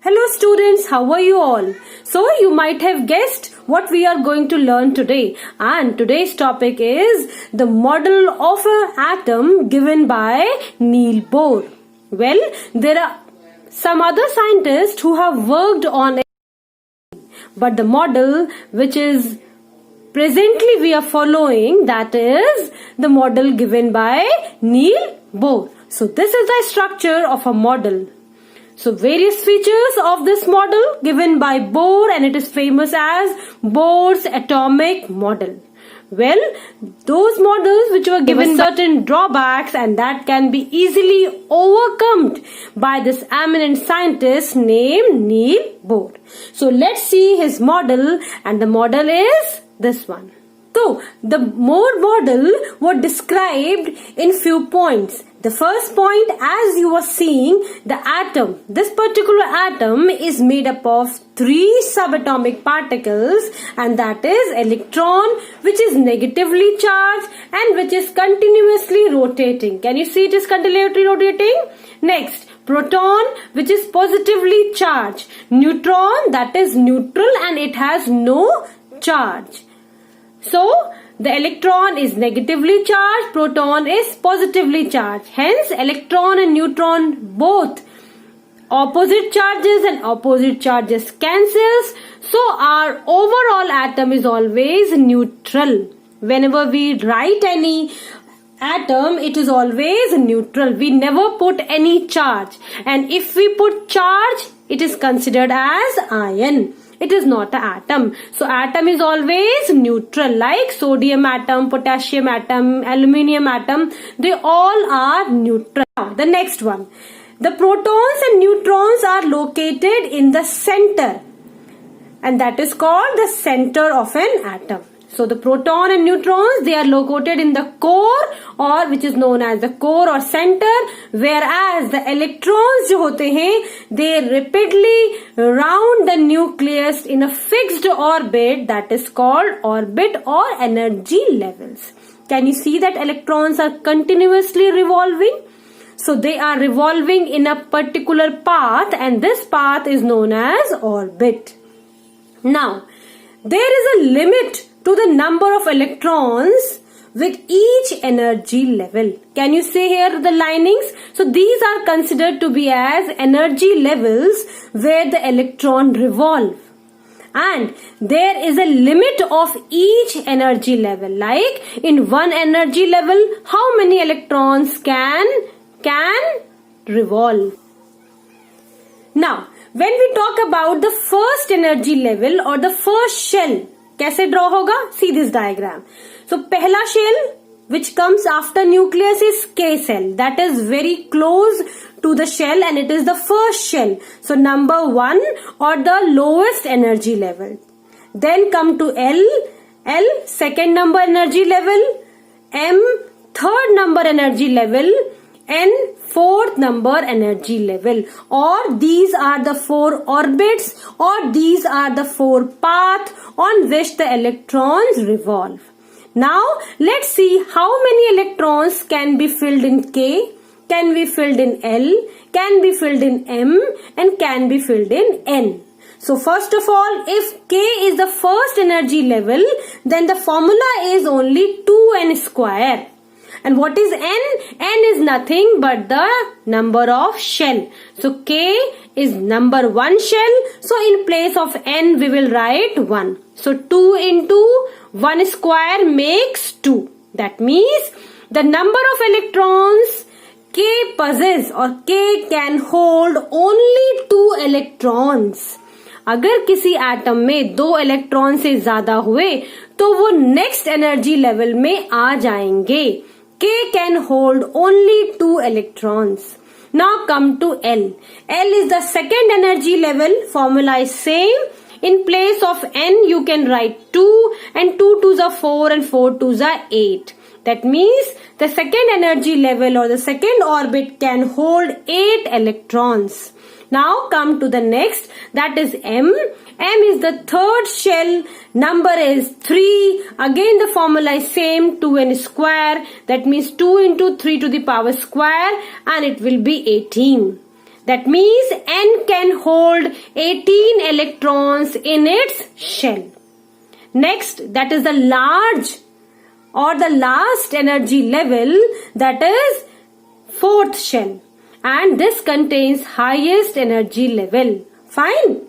Hello students, how are you all? So you might have guessed what we are going to learn today, and today's topic is the model of an atom given by Niels Bohr. Well, there are some other scientists who have worked on it, but the model which is presently we are following, that is the model given by Niels Bohr. So this is the structure of a model. So various features of this model given by Bohr, and it is famous as Bohr's atomic model. Well, those models which were given certain drawbacks, and that can be easily overcome by this eminent scientist named Niels Bohr. So let's see his model, and the model is this one. So the Bohr model was described in few points. The first point, as you are seeing, the atom. This particular atom is made up of 3 subatomic particles, and that is electron, which is negatively charged and which is continuously rotating. Can you see it is continuously rotating? Next, proton, which is positively charged. Neutron, that is neutral and it has no charge. So, the electron is negatively charged, proton is positively charged. Hence, electron and neutron both opposite charges, and opposite charges cancels. So, our overall atom is always neutral. Whenever we write any atom, it is always neutral. We never put any charge. And if we put charge, it is considered as ion. It is not an atom. So atom is always neutral, like sodium atom, potassium atom, aluminium atom. They all are neutral. Now, the next one. The protons and neutrons are located in the center, and that is called the center of an atom. So the proton and neutrons, they are located in the core, or which is known as the core or center, whereas the electrons जो होते हैं, they rapidly round the nucleus in a fixed orbit, that is called orbit or energy levels. Can you see that electrons are continuously revolving? So they are revolving in a particular path, and this path is known as orbit. Now, there is a limit to the number of electrons with each energy level. Can you see here the linings? So these are considered to be as energy levels where the electron revolve. And there is a limit of each energy level. Like in one energy level, how many electrons can revolve? Now, when we talk about the first energy level or the first shell, कैसे draw होगा? See this diagram. So पहला shell which comes after nucleus is K cell. That is very close to the shell, and it is the first shell. So number 1 or the lowest energy level. Then come to L second number energy level, M third number energy level, N fourth number energy level. Or these are the 4 orbits, or these are the 4 paths on which the electrons revolve. Now let's see how many electrons can be filled in K, can be filled in L, can be filled in M, and can be filled in N. So first of all, if K is the first energy level, then the formula is only 2n square. And what is N? N is nothing but the number of shell. So K is number 1 shell. So in place of N, we will write 1. So 2 into 1 square makes 2. That means the number of electrons K possess, or K can hold only 2 electrons. अगर किसी atom में 2 electron से ज्यादा हुए तो वो next energy level में आ जाएंगे. K can hold only 2 electrons. Now come to L. L is the second energy level. Formula is same. In place of N, you can write 2, and 2 2s are 4 and 4 2s are 8. That means the second energy level or the second orbit can hold 8 electrons. Now come to the next, that is M. M is the third shell, number is 3. Again the formula is same, 2n square. That means 2 into 3 to the power square, and it will be 18. That means N can hold 18 electrons in its shell. Next, that is the large or the last energy level, that is fourth shell. And this contains highest energy level. Fine.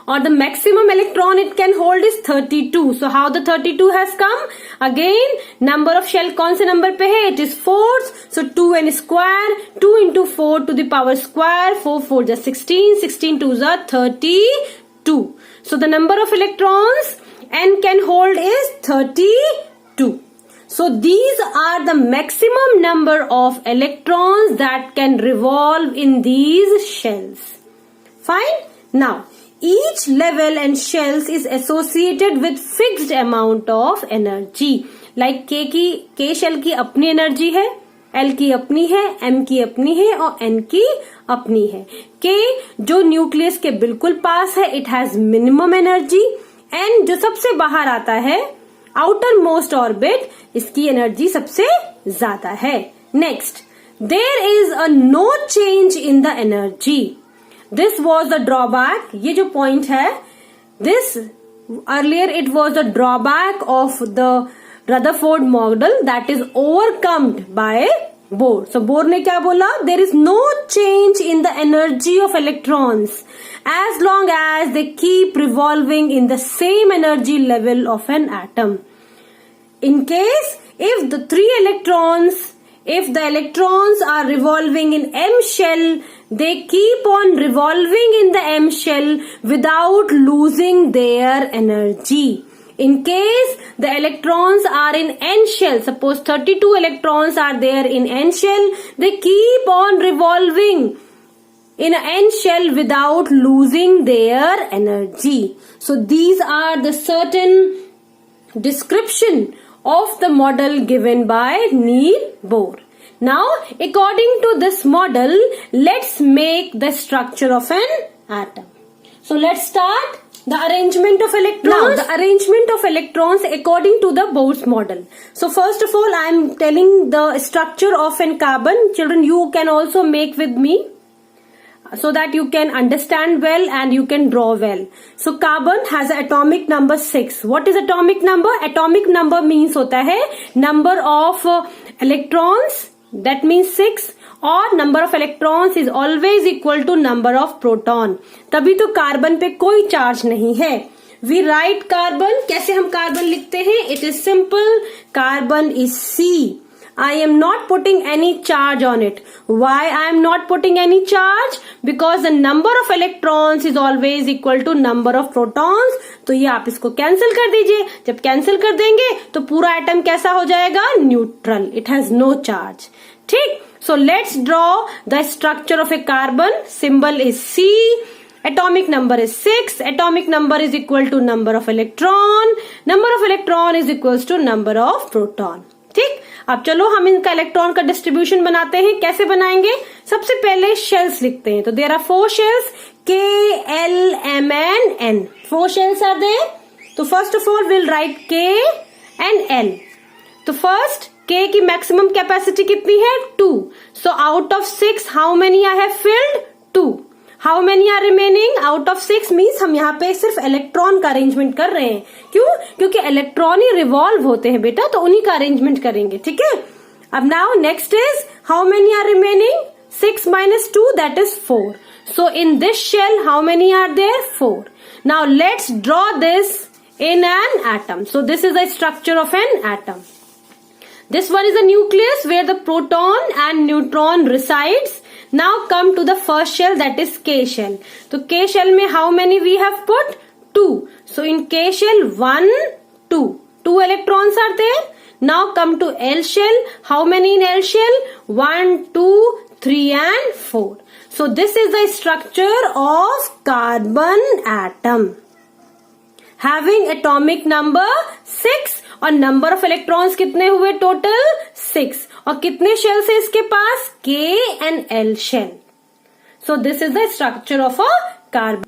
Or the maximum electron it can hold is 32. So how the 32 has come? Again, number of shell कौन से number पे है? It is fourth. So 2n square, 2 into 4 to the power square, 4 4 is 16, 16 2s are 32. So the number of electrons n can hold is 32. So these are the maximum number of electrons that can revolve in these shells. Fine. Now, each level and shells is associated with fixed amount of energy. Like K shell की अपनी energy है, L की अपनी है, M की अपनी है और N की अपनी है. K जो न्यूक्लियस के बिल्कुल पास है, it has minimum energy. N जो सबसे बाहर आता है, आउटर मोस्ट ऑर्बिट, इसकी एनर्जी सबसे ज्यादा है. Next, there is a no change in the energy. This was the drawback. ये जो पॉइंट है, this earlier it was the drawback of the Rutherford model that is overcomed by Bohr. So Bohr ने क्या बोला? There is no change in the energy of electrons as long as they keep revolving in the same energy level of an atom. In case if the electrons are revolving in M shell, they keep on revolving in the M shell without losing their energy. In case the electrons are in N shell, suppose 32 electrons are there in N shell, they keep on revolving in an N shell without losing their energy. So these are the certain description of the model given by Niels Bohr. Now, according to this model, let's make the structure of an atom. So let's start the arrangement of electrons. Now, the arrangement of electrons according to the Bohrs model. So first of all, I am telling the structure of an carbon. Children, you can also make with me, so that you can understand well and you can draw well. So carbon has an atomic number 6. What is atomic number? Atomic number means होता है number of electrons, that means 6, और number of electrons is always equal to number of proton. तभी तो carbon पे कोई charge नहीं है. We write carbon. कैसे हम कार्बन लिखते हैं? It is simple. Carbon is C. I am not putting any charge on it. Why I am not putting any charge? Because the number of electrons is always equal to number of protons. तो ये आप इसको cancel कर दीजिए. जब cancel कर देंगे तो पूरा एटम कैसा हो जाएगा? Neutral. It has no charge. ठीक. So let's draw the structure of a carbon. Symbol is C. Atomic number is 6. Atomic number is equal to number of electron. Number of electron is equals to number of proton. ठीक. अब चलो हम इनका electron का distribution बनाते हैं. कैसे बनाएंगे? सबसे पहले शेल्स लिखते हैं. तो there are 4 shells, K, L, M and N. 4 shells are there. तो first of all will write K and L. तो फर्स्ट K की मैक्सिमम कैपेसिटी कितनी है? 2. So out of 6 how many I have filled? 2. How many are remaining? Out of 6 means हम यहाँ पे सिर्फ electron का अरेंजमेंट कर रहे हैं. क्यों? क्योंकि इलेक्ट्रॉन ही रिवॉल्व होते हैं बेटा, तो उन्हीं का अरेंजमेंट करेंगे. ठीक है. अब now next is how many are remaining? 6 minus 2, that is 4. So in this shell how many are there? 4. Now let's draw this in an atom. So this is the structure of an atom. This one is the nucleus where the proton and neutron resides. Now come to the first shell, that is K shell. So K shell में how many we have put? 2. So in K shell 1, 2. 2 electrons are there. Now come to L shell. How many in L shell? 1, 2, 3 and 4. So this is the structure of carbon atom. Having atomic number 6 और number of electrons कितने हुए total? 6. और कितने shells है इसके पास? K and L shell. So this is the structure of a carbon.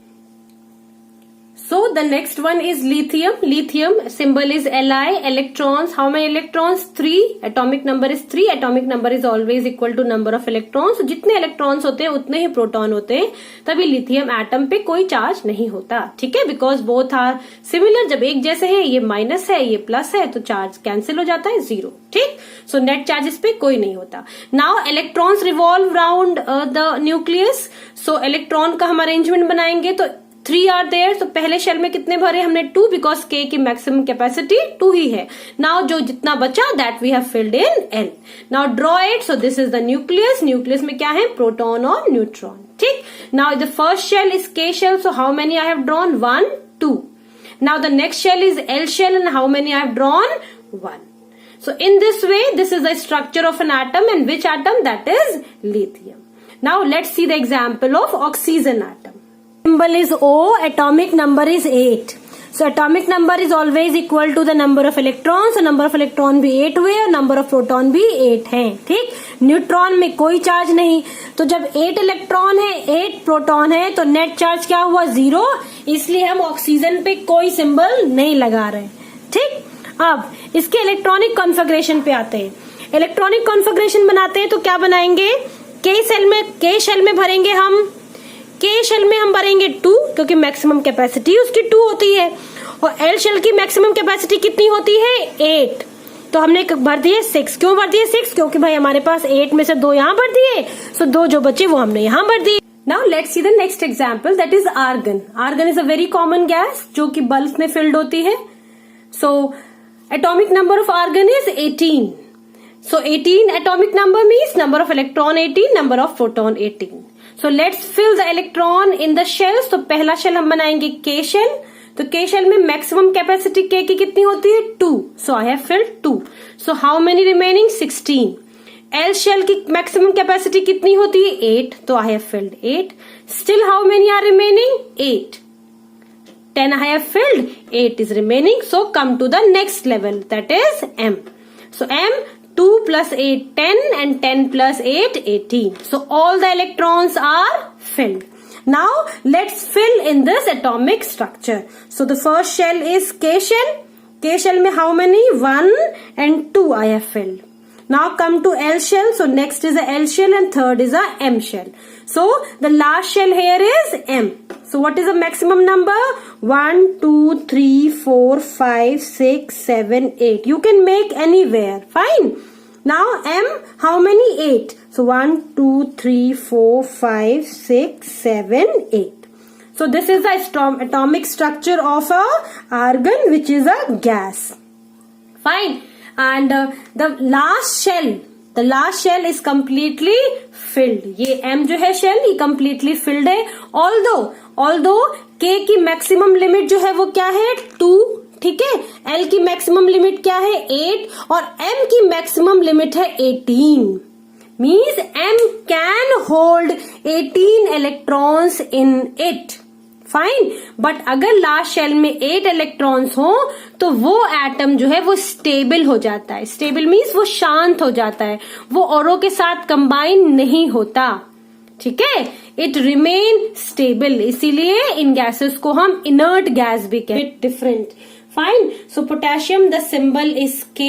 So the next one is lithium. Lithium symbol is Li. Electrons, how many electrons? 3. Atomic number is 3. Atomic number is always equal to number of electrons. So जितने electrons होते हैं उतने ही proton होते हैं, तभी lithium atom पे कोई charge नहीं होता. ठीक है, बिकॉज बोथ आर सिमिलर. जब एक जैसे है, ये माइनस है ये प्लस है, तो चार्ज कैंसिल हो जाता है, 0. ठीक, सो नेट चार्ज इस पे कोई नहीं होता. Now electrons revolve round the nucleus. So electron का हम अरेंजमेंट बनाएंगे तो 3 आर देयर. तो पहले शेल में कितने भरे हमने? 2, बिकॉज के की मैक्सिमम कैपेसिटी 2 ही है. नाउ जो जितना बचा that we have filled in L. Now draw it. So this is the nucleus. Nucleus में क्या है? प्रोटॉन और न्यूट्रॉन. ठीक, now the first shell is K shell. So how many I have drawn? 1, 2. Now the next shell is L shell and how many I have drawn? 1. So in this way, this is the structure of an atom, and which atom? That is lithium. Now let's see the example of oxygen atom. Symbol is O, atomic number is 8. So atomic number is always equal to the number of electrons. So number of electron भी 8 हुए और number of proton भी 8 हैं. ठीक, neutron में कोई charge नहीं. तो जब 8 इलेक्ट्रॉन है 8 प्रोटॉन है तो नेट चार्ज क्या हुआ? 0. इसलिए हम ऑक्सीजन पे कोई सिंबल नहीं लगा रहे. ठीक, अब इसके इलेक्ट्रॉनिक कॉन्फ़िगरेशन पे आते हैं. इलेक्ट्रॉनिक कॉन्फ़िगरेशन बनाते हैं तो क्या बनाएंगे? के शेल में भरेंगे हम. के शेल में हम भरेंगे 2, क्योंकि मैक्सिमम कैपेसिटी उसकी 2 होती है. और एल शेल की मैक्सिमम कैपेसिटी कितनी होती है? 8. तो हमने भर दिए 6. क्यों भर दिए 6? क्योंकि भाई हमारे पास 8 में से 2 यहाँ भर दिए, सो 2 जो बचे वो हमने यहाँ भर दिए. Now let's see the next example, that is argon. Argon is a very common gas जो कि बल्ब में फिल्ड होती है. So atomic number of argon is 18. So 18 atomic number means number of electron 18, number of proton 18. So let's fill the electron in the shells. तो पहला shell हम बनाएंगे K shell. तो K शेल में maximum capacity K की कितनी होती है? 2. So I have filled 2. So how many remaining? 16. L shell की मैक्सिमम कैपेसिटी कितनी होती है? 8. तो I have filled 8. Still how many are remaining? 8. 10 I have filled, 8 is remaining. So come to the next level, that is M. So M, 2 plus 8, 10, and 10 plus 8, 18. So all the electrons are filled. Now let's fill in this atomic structure. So the first shell is K shell. K shell में how many? 1 and 2 I have filled. Now come to L shell. So next is a L shell and third is a M shell. So the last shell here is M. So what is the maximum number? 1, 2, 3, 4, 5, 6, 7, 8. You can make anywhere. Fine. Now M, how many? 8. So 1, 2, 3, 4, 5, 6, 7, 8. So this is the atomic structure of a argon, which is a gas. Fine. And the last shell is completely filled. ये M जो है shell ये completely filled है. Although K की maximum limit जो है वो क्या है? 2. ठीक है, L की मैक्सिमम लिमिट क्या है? 8. और M की मैक्सिमम लिमिट है 18. Means M can hold 18 electrons in it. Fine. But अगर लास्ट शेल में 8 इलेक्ट्रॉन्स हो तो वो एटम जो है वो स्टेबल हो जाता है. स्टेबल मीन्स वो शांत हो जाता है, वो औरों के साथ कंबाइन नहीं होता. ठीक है, इट रिमेन स्टेबल. इसीलिए इन गैसेस को हम इनर्ट गैस भी कहते हैं. Different. Fine. So potassium, the symbol is K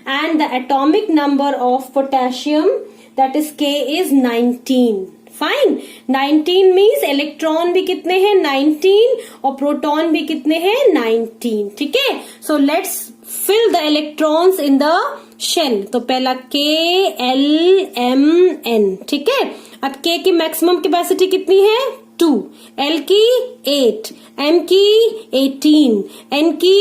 and the atomic number of potassium, that is K, is 19. Fine. 19 means electron भी कितने हैं? 19. और प्रोटॉन भी कितने हैं? 19. ठीक है. So let's fill the electrons in the shell. तो पहला K, L, M, N. ठीक है. अब K की मैक्सिमम कैपेसिटी कितनी है? 2. L की 8. M की 18. N की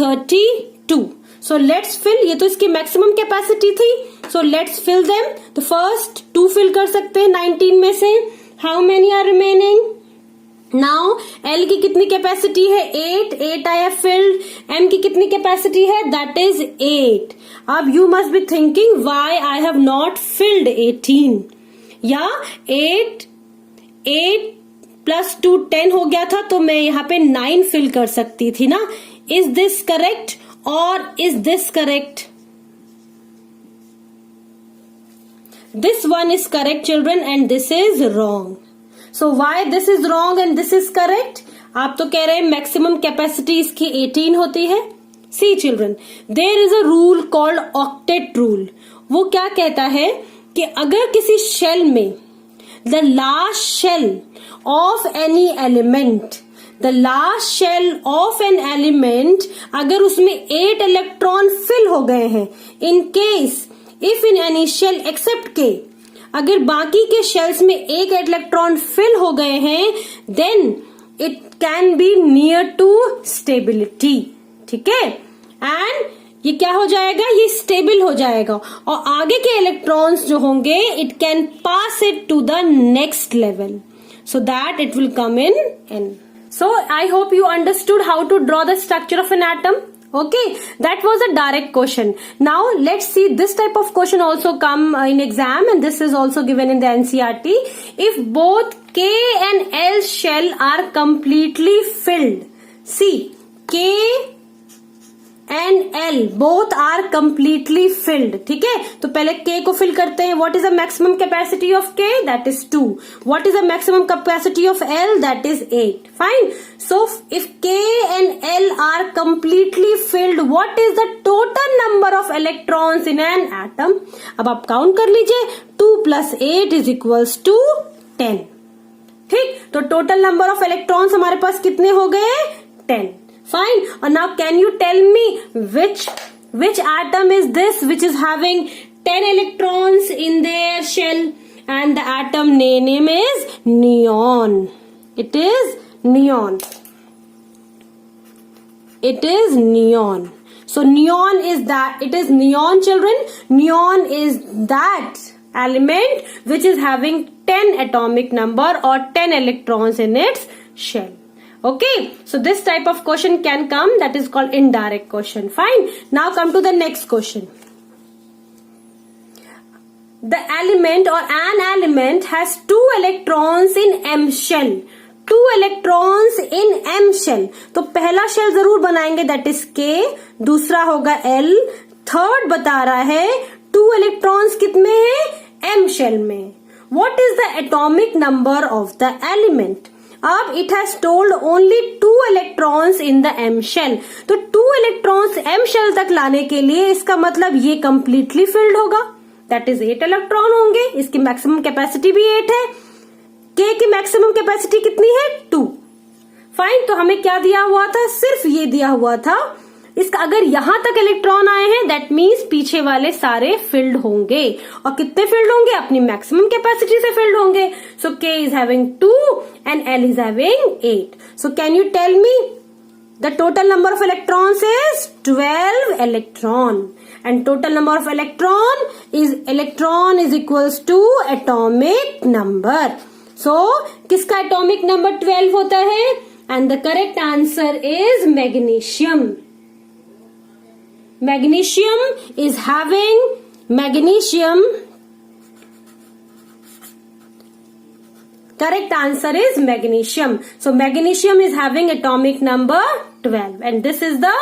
32. So let's fill. ये तो इसकी मैक्सिमम कैपेसिटी थी. So let's fill them. तो फर्स्ट 2 फिल कर सकते हैं 19 में से. How many are remaining? Now L की कितनी कैपेसिटी है? 8 I have filled. M की कितनी कैपेसिटी है? That is 8. अब you must be thinking why I have not filled 18. या 8 plus 2 10 हो गया था तो मैं यहाँ पे 9 फिल कर सकती थी ना. Is this correct or is this correct? This one is correct, children, and this is wrong. So why this is wrong and this is correct? आप तो कह रहे हैं मैक्सिमम कैपेसिटी इसकी 18 होती है। See children, there is a rule called octet rule. वो क्या कहता है कि अगर किसी शेल में the last shell of any element, the last shell of an element, अगर उसमें 8 इलेक्ट्रॉन फिल हो गए हैं, in case if in any shell except K, अगर बाकी के शेल्स में 1 इलेक्ट्रॉन फिल हो गए हैं, then it can be near to stability. ठीक है, एंड ये क्या हो जाएगा, ये स्टेबल हो जाएगा और आगे के इलेक्ट्रॉन्स जो होंगे it can pass it to the next level, so that it will come in N. So I hope you understood how to draw the structure of an atom. Okay, that was a direct question. Now let's see this type of question also come in exam, and this is also given in the NCERT. If both K and L shell are completely filled, see K and L both are completely filled. ठीक है, तो पहले K को fill करते हैं. What is the maximum capacity of K? That is 2. What is the maximum capacity of L? That is 8. Fine. So if K and L are completely filled, what is the total number of electrons in an atom? अब आप count कर लीजिए. 2 plus 8 is equals to 10. ठीक, तो total number of electrons हमारे पास कितने हो गए? 10. Fine. And now can you tell me which atom is this which is having 10 electrons in their shell, and the atom name is neon. It is neon. It is neon. So neon is that, it is neon children. Neon is that element which is having 10 atomic number or 10 electrons in its shell. Okay, so this type of question can come, that is called indirect question. Fine. Now come to the next question. The element or an element has 2 electrons in M shell. 2 electrons in M shell. तो पहला shell जरूर बनाएंगे, that is K. दूसरा होगा L. Third बता रहा है 2 electrons कितने हैं? M shell में. What is the atomic number of the element? अब it has told only 2 electrons in the M shell. तो 2 electrons M shell तक लाने के लिए इसका मतलब ये completely filled होगा. That is 8 electron होंगे. इसकी maximum capacity भी 8 है. K की maximum capacity कितनी है? 2. Fine. तो हमें क्या दिया हुआ था? सिर्फ ये दिया हुआ था. इसका अगर यहां तक इलेक्ट्रॉन आए हैं, दैट मीन्स पीछे वाले सारे फिल्ड होंगे. और कितने फिल्ड होंगे? अपनी मैक्सिमम कैपेसिटी से फिल्ड होंगे. So K is having 2 and L is having 8. So can you tell me the total number of electrons is 12 electron, and total number of electron is equals to atomic number. So किसका atomic number 12 होता है? And the correct answer is magnesium. Magnesium is having correct answer is magnesium. So magnesium is having atomic number 12, and this is the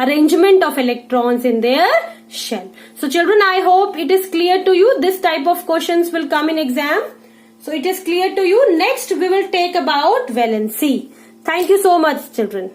arrangement of electrons in their shell. So children, I hope it is clear to you. This type of questions will come in exam. So it is clear to you. Next we will take about valency. Thank you so much children.